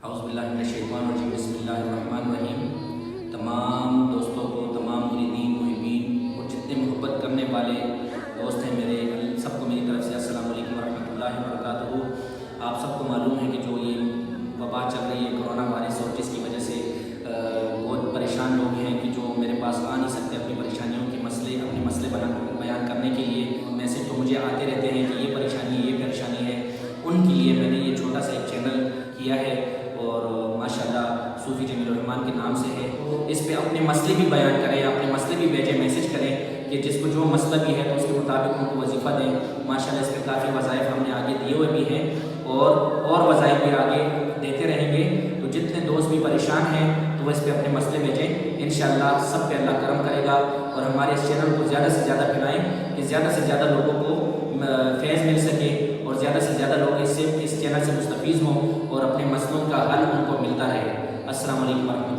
اعوذ باللہ من الشیطان الرجیم، بسم اللہ الرحمن الرحیم۔ تمام دوستوں کو، تمام مریدین، محبین اور جتنے محبت کرنے والے دوست ہیں میرے، سب کو میری طرف سے السلام علیکم ورحمۃ اللہ وبرکاتہ۔ آپ سب کو معلوم ہے کہ جو یہ وبا چل رہی ہے کرونا وائرس، اور جس کی وجہ سے بہت پریشان لوگ ہیں کہ جو میرے پاس آ نہیں سکتے اپنی پریشانیوں کے اپنے مسئلے بیان کرنے کے لیے۔ میسیج تو مجھے آتے رہتے ہیں کہ یہ پریشانی ہے، ان کے لیے میں نے یہ چھوٹا سا ایک چینل کیا ہے، اور ماشاءاللہ صوفی جمیل الرحمان کے نام سے ہے۔ اس پہ اپنے مسئلے بھی بیان کریں، اپنے مسئلے بھی بھیجیں، میسیج کریں کہ جس کو جو مسئلہ بھی ہے تو اس کے مطابق ان کو وظیفہ دیں۔ ماشاءاللہ اس پہ کافی وظائف ہم نے آگے دیے ہوئے بھی ہیں، اور وظائف بھی آگے دیتے رہیں گے۔ تو جتنے دوست بھی پریشان ہیں تو وہ اس پہ اپنے مسئلے بھیجیں، انشاءاللہ سب پہ اللہ کرم کرے گا، اور ہمارے اس چینل کو زیادہ سے زیادہ پھیلائیں کہ زیادہ سے زیادہ لوگوں کو فیض مل سکے، اور زیادہ سے زیادہ لوگ اس چینل سے مستفیض ہوں، اور اپنے مسئلوں کا حل ان کو ملتا رہے۔ السلام علیکم ورحمۃ اللہ۔